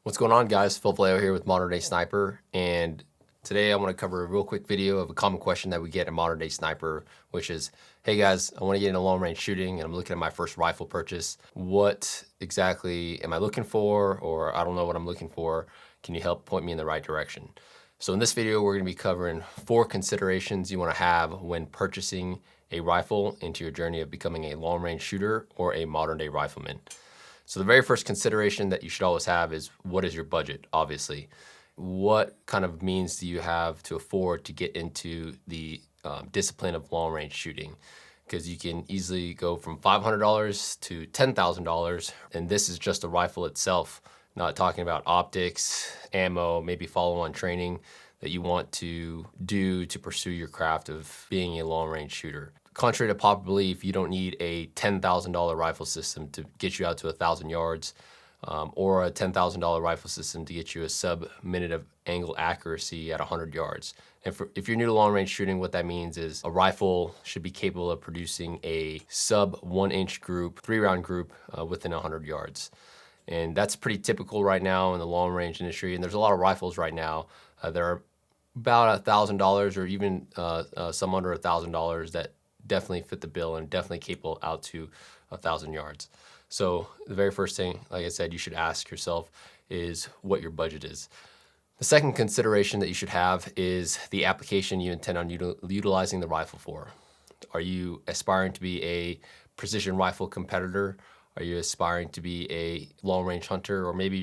What's going on, guys? Phil Vallejo here with Modern Day Sniper, and today I want to cover a real quick video of a common question that we get in Modern Day Sniper, which is, hey guys, I want to get into long range shooting and I'm looking at my first rifle purchase. What exactly am I looking for? Or I don't know what I'm looking for. Can you help point me in the right direction? So in this video, we're going to be covering 4 considerations you want to have when purchasing a rifle into your journey of becoming a long range shooter or a modern day rifleman. So the very first consideration that you should always have is, what is your budget, obviously? What kind of means do you have to afford to get into the discipline of long range shooting? Because you can easily go from $500 to $10,000, and this is just a rifle itself, not talking about optics, ammo, maybe follow-on training that you want to do to pursue your craft of being a long range shooter. Contrary to popular belief, you don't need a $10,000 rifle system to get you out to 1,000 yards, or a $10,000 rifle system to get you a sub-minute of angle accuracy at 100 yards. And if you're new to long-range shooting, what that means is a rifle should be capable of producing a sub-1-inch group, 3-round group within 100 yards. And that's pretty typical right now in the long-range industry. And there's a lot of rifles right now that are about $1,000 or even some under $1,000 that definitely fit the bill and definitely capable out to 1,000 yards. So the very first thing, like I said, you should ask yourself is what your budget is. The second consideration that you should have is the application you intend on utilizing the rifle for. Are you aspiring to be a precision rifle competitor? Are you aspiring to be a long-range hunter? Or maybe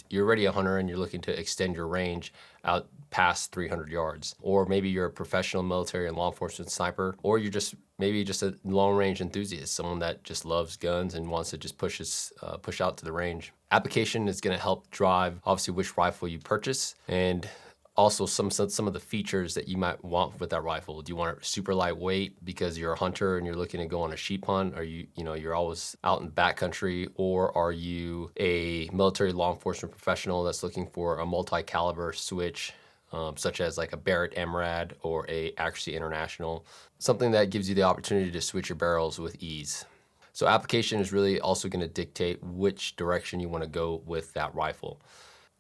you're already a hunter and you're looking to extend your range out past 300 yards. Or maybe you're a professional military and law enforcement sniper, or you're maybe just a long-range enthusiast, someone that just loves guns and wants to just push out to the range. Application is going to help drive, obviously, which rifle you purchase, and also some of the features that you might want with that rifle. Do you want it super lightweight because you're a hunter and you're looking to go on a sheep hunt? Are you're always out in backcountry? Or are you a military law enforcement professional that's looking for a multi-caliber switch, such as like a Barrett MRAD or a Accuracy International, something that gives you the opportunity to switch your barrels with ease. So application is really also going to dictate which direction you want to go with that rifle.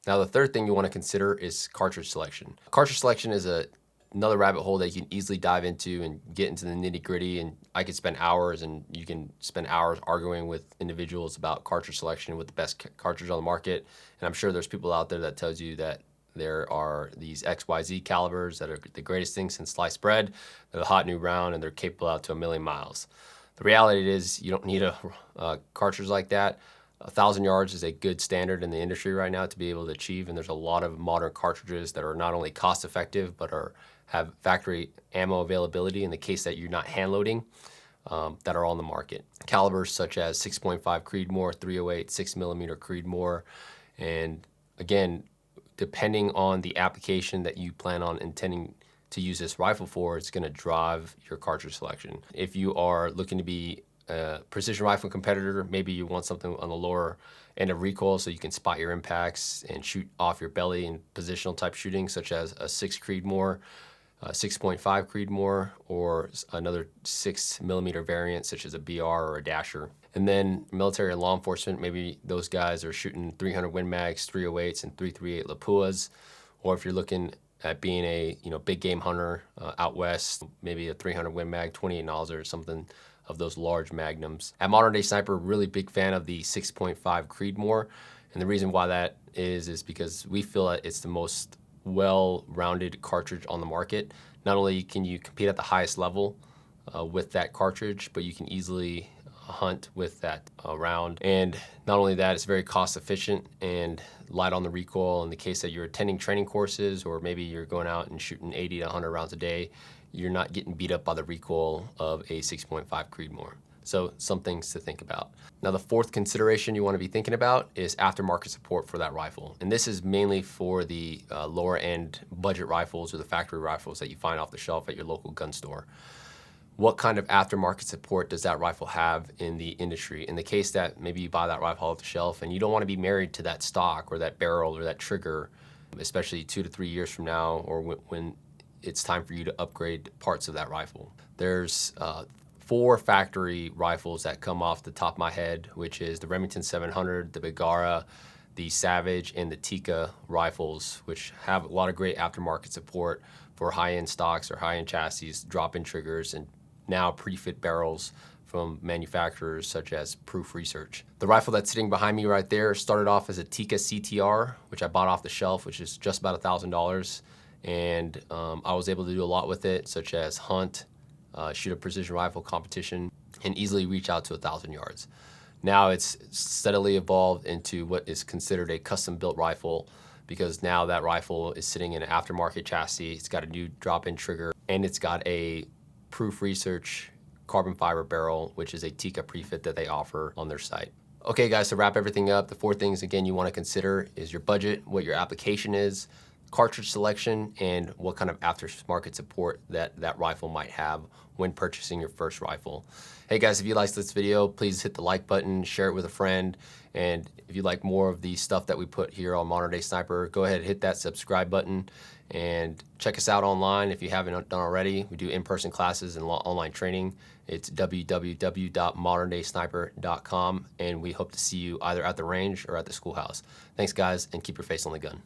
Now, the third thing you want to consider is cartridge selection. Cartridge selection is another rabbit hole that you can easily dive into and get into the nitty gritty. And I could spend hours, and you can spend hours arguing with individuals about cartridge selection with the best cartridge on the market. And I'm sure there's people out there that tells you that there are these XYZ calibers that are the greatest thing since sliced bread. They're the hot new round and they're capable out to 1,000,000 miles. The reality is you don't need a cartridge like that. 1,000 yards is a good standard in the industry right now to be able to achieve, and there's a lot of modern cartridges that are not only cost effective but have factory ammo availability in the case that you're not hand loading, that are on the market. Calibers such as 6.5 Creedmoor, 308, 6mm Creedmoor, and again, depending on the application that you plan on intending to use this rifle for, it's going to drive your cartridge selection. If you are looking to be a precision rifle competitor, maybe you want something on the lower end of recoil so you can spot your impacts and shoot off your belly in positional type shooting, such as a 6 Creedmoor, 6.5 Creedmoor, or another 6mm variant such as a BR or a Dasher. And then military and law enforcement, maybe those guys are shooting 300 Win Mags, 308s, and 338 Lapuas. Or if you're looking at being a big game hunter out west, maybe a 300 Win Mag, 28 Nosler, or something of those large magnums. At Modern Day Sniper, really big fan of the 6.5 Creedmoor, and the reason why that is because we feel that it's the most well-rounded cartridge on the market. Not only can you compete at the highest level with that cartridge, but you can easily hunt with that round. And not only that, it's very cost efficient and light on the recoil. In the case that you're attending training courses, or maybe you're going out and shooting 80 to 100 rounds a day, you're not getting beat up by the recoil of a 6.5 Creedmoor. So some things to think about. Now, the fourth consideration you want to be thinking about is aftermarket support for that rifle. And this is mainly for the lower end budget rifles or the factory rifles that you find off the shelf at your local gun store. What kind of aftermarket support does that rifle have in the industry? In the case that maybe you buy that rifle off the shelf and you don't want to be married to that stock or that barrel or that trigger, especially 2 to 3 years from now, or when it's time for you to upgrade parts of that rifle. There's 4 factory rifles that come off the top of my head, which is the Remington 700, the Bergara, the Savage and the Tikka rifles, which have a lot of great aftermarket support for high-end stocks or high-end chassis, drop-in triggers, and now pre-fit barrels from manufacturers such as Proof Research. The rifle that's sitting behind me right there started off as a Tikka CTR, which I bought off the shelf, which is just about $1,000. And I was able to do a lot with it, such as hunt, shoot a precision rifle competition, and easily reach out to 1,000 yards. Now it's steadily evolved into what is considered a custom-built rifle, because now that rifle is sitting in an aftermarket chassis. It's got a new drop-in trigger, and it's got a Proof Research carbon fiber barrel, which is a Tikka prefit that they offer on their site. Okay guys, to wrap everything up, the 4 things again you want to consider is your budget, what your application is, cartridge selection, and what kind of aftermarket support that rifle might have when purchasing your first rifle. Hey guys, if you liked this video, please hit the like button, share it with a friend, and if you like more of the stuff that we put here on Modern Day Sniper, go ahead and hit that subscribe button and check us out online if you haven't done already. We do in-person classes and online training. It's www.moderndaysniper.com, and we hope to see you either at the range or at the schoolhouse. Thanks guys, and keep your face on the gun.